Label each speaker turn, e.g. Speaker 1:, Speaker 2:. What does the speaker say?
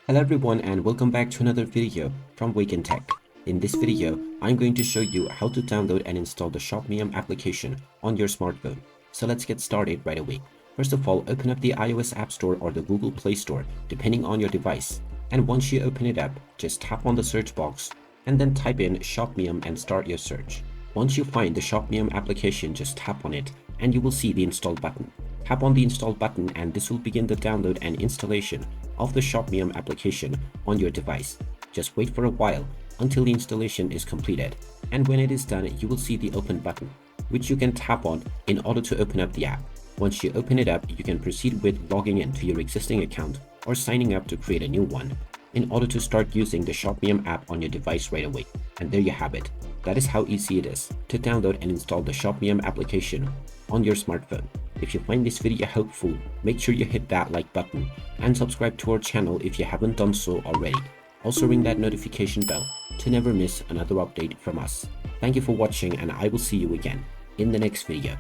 Speaker 1: Hello everyone and welcome back to another video from Wake&Tech. In this video, I'm going to show you how to download and install the Shopmium application on your smartphone. So let's get started right away. First of all, open up the iOS App Store or the Google Play Store, depending on your device. And once you open it up, just tap on the search box and then type in Shopmium and start your search. Once you find the Shopmium application, just tap on it and you will see the install button. Tap on the install button and this will begin the download and installation of the Shopmium application on your device. Just wait for a while until the installation is completed, and when it is done, you will see the open button, which you can tap on in order to open up the app. Once you open it up, you can proceed with logging in to your existing account or signing up to create a new one in order to start using the Shopmium app on your device right away. And there you have it. That is how easy it is to download and install the Shopmium application on your smartphone. If you find this video helpful, make sure you hit that like button and subscribe to our channel if you haven't done so already. Also ring that notification bell to never miss another update from us. Thank you for watching and I will see you again in the next video.